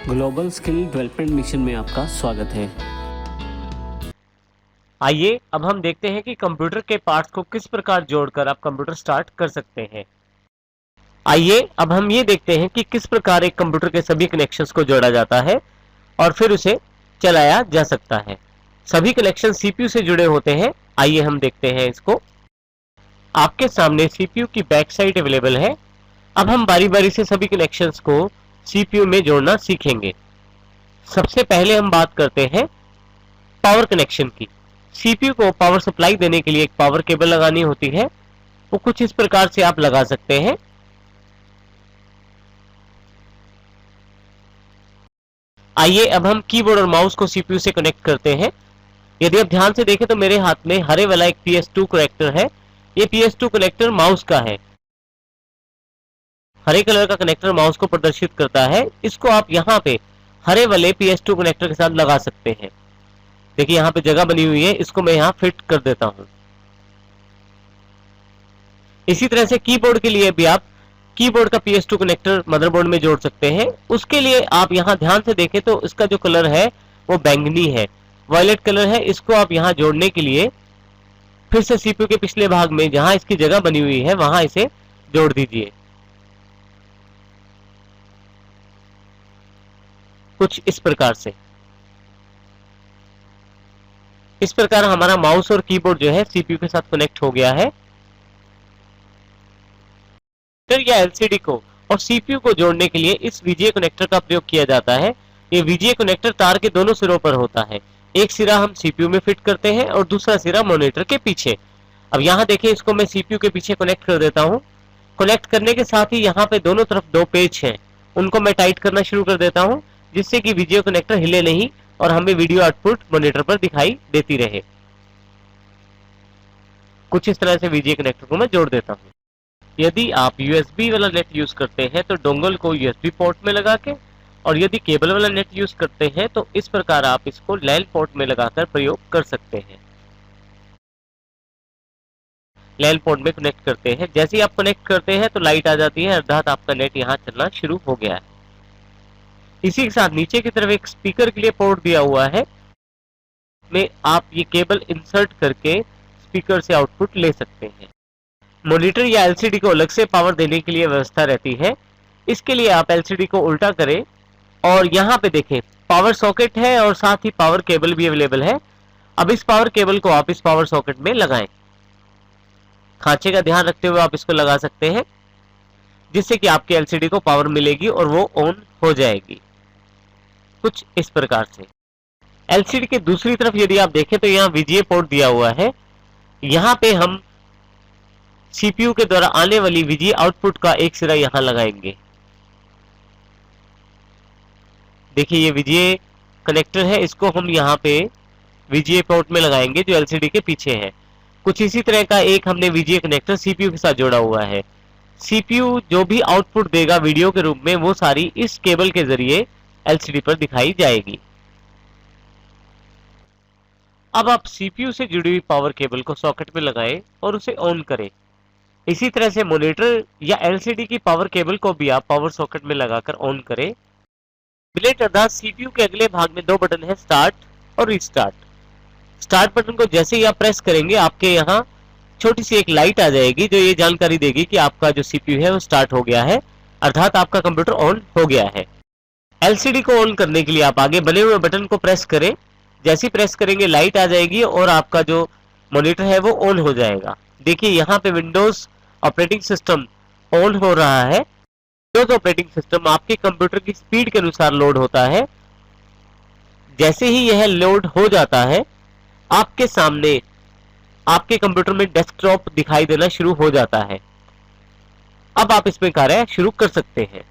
Global skill development mission में आपका स्वागत है। आइए अब हम देखते हैं कि कंप्यूटर के पार्ट्स को किस प्रकार जोड़कर आप कंप्यूटर स्टार्ट कर सकते हैं। आइए अब हम ये देखते हैं कि किस प्रकार एक कंप्यूटर के सभी कनेक्शंस को जोड़ा जाता है और फिर उसे चलाया जा सकता है। सभी कनेक्शन सीपीयू से जुड़े होते हैं। आइए हम देखते हैं इसको। आपके सामने सीपीयू की बैक साइड अवेलेबल है। अब हम बारी बारी से सभी कनेक्शंस को सीपीयू में जोड़ना सीखेंगे। सबसे पहले हम बात करते हैं पावर कनेक्शन की। सीपीयू को पावर सप्लाई देने के लिए एक पावर केबल लगानी होती है। वो कुछ इस प्रकार से आप लगा सकते हैं। आइए अब हम कीबोर्ड और माउस को सीपीयू से कनेक्ट करते हैं। यदि आप ध्यान से देखें तो मेरे हाथ में हरे वाला एक PS2 कनेक्टर है। ये PS2 कनेक्टर माउस का है। हरे कलर का कनेक्टर माउस को प्रदर्शित करता है। इसको आप यहाँ पे हरे वाले PS2 कनेक्टर के साथ लगा सकते हैं। देखिए यहाँ पे जगह बनी हुई है, इसको मैं यहाँ फिट कर देता हूं। इसी तरह से कीबोर्ड के लिए भी आप कीबोर्ड का PS2 कनेक्टर मदरबोर्ड में जोड़ सकते हैं। उसके लिए आप यहाँ ध्यान से देखें तो इसका जो कलर है वो बैंगनी है, वायलेट कलर है। इसको आप यहाँ जोड़ने के लिए फिर से सीपीयू के पिछले भाग में जहां इसकी जगह बनी हुई है वहां इसे जोड़ दीजिए। कुछ इस प्रकार से। इस प्रकार हमारा माउस और कीबोर्ड जो है सीपीयू के साथ कनेक्ट हो गया है। या एलसीडी को और सीपीयू को जोड़ने के लिए इस वीजीए कनेक्टर का प्रयोग किया जाता है। ये वीजीए कनेक्टर तार के दोनों सिरों पर होता है। एक सिरा हम सीपीयू में फिट करते हैं और दूसरा सिरा मॉनिटर के पीछे। अब यहाँ देखिए, इसको मैं सीपीयू के पीछे कनेक्ट कर देता हूँ। कनेक्ट करने के साथ ही यहाँ पे दोनों तरफ दो पेच हैं, उनको मैं टाइट करना शुरू कर देता हूँ, जिससे कि वीजीए कनेक्टर हिले नहीं और हमें वीडियो आउटपुट मॉनिटर पर दिखाई देती रहे। कुछ इस तरह से वीजीए कनेक्टर को मैं जोड़ देता हूँ। यदि आप यूएसबी वाला नेट यूज करते हैं तो डोंगल को यूएसबी पोर्ट में लगा के, और यदि केबल वाला नेट यूज करते हैं तो इस प्रकार आप इसको लैन पोर्ट में लगाकर प्रयोग कर सकते हैं। लैन पोर्ट में कनेक्ट करते हैं। जैसे ही आप कनेक्ट करते हैं तो लाइट आ जाती है, अर्थात आपका नेट यहाँ चलना शुरू हो गया है। इसी के साथ नीचे की तरफ एक स्पीकर के लिए पोर्ट दिया हुआ है, में आप ये केबल इंसर्ट करके स्पीकर से आउटपुट ले सकते हैं। मॉनिटर या एलसीडी को अलग से पावर देने के लिए व्यवस्था रहती है। इसके लिए आप एलसीडी को उल्टा करें और यहाँ पे देखें पावर सॉकेट है और साथ ही पावर केबल भी अवेलेबल है। अब इस पावर केबल को आप इस पावर सॉकेट में लगाएं। खांचे का ध्यान रखते हुए आप इसको लगा सकते हैं, जिससे कि आपके एलसीडी को पावर मिलेगी और वो ऑन हो जाएगी। कुछ इस प्रकार से। एलसीडी के दूसरी तरफ यदि आप देखें तो यहाँ वीजीए पोर्ट दिया हुआ है। यहाँ पे हम सीपीयू के द्वारा आने वाली वीजीए आउटपुट का एक सिरा यहाँ लगाएंगे। देखिए ये वीजीए कनेक्टर है, इसको हम यहाँ पे वीजीए पोर्ट में लगाएंगे जो एलसीडी के पीछे है। कुछ इसी तरह का एक हमने वीजीए कनेक्टर सीपीयू के साथ जोड़ा हुआ है। सीपीयू जो भी आउटपुट देगा वीडियो के रूप में वो सारी इस केबल के जरिए एलसीडी पर दिखाई जाएगी। अब आप सीपीयू से जुड़ी हुई पावर केबल को सॉकेट में लगाएं और उसे ऑन करें। इसी तरह से मॉनिटर या एलसीडी की पावर केबल को भी आप पावर सॉकेट में लगाकर ऑन करें। बिलेट अर्थात सीपीयू के अगले भाग में दो बटन है, स्टार्ट और रीस्टार्ट। स्टार्ट बटन को जैसे ही आप प्रेस करेंगे आपके यहाँ छोटी सी एक लाइट आ जाएगी जो ये जानकारी देगी कि आपका जो सीपीयू है वो स्टार्ट हो गया है, अर्थात आपका कंप्यूटर ऑन हो गया है। एलसीडी को ऑन करने के लिए आप आगे बने हुए बटन को प्रेस करें। जैसे ही प्रेस करेंगे लाइट आ जाएगी और आपका जो मॉनिटर है वो ऑन हो जाएगा। देखिए यहाँ पे विंडोज ऑपरेटिंग सिस्टम ऑन हो रहा है। विंडोज ऑपरेटिंग सिस्टम आपके कंप्यूटर की स्पीड के अनुसार लोड होता है। जैसे ही यह लोड हो जाता है आपके सामने आपके कंप्यूटर में डेस्कटॉप दिखाई देना शुरू हो जाता है। अब आप इसमें कार्य शुरू कर सकते हैं।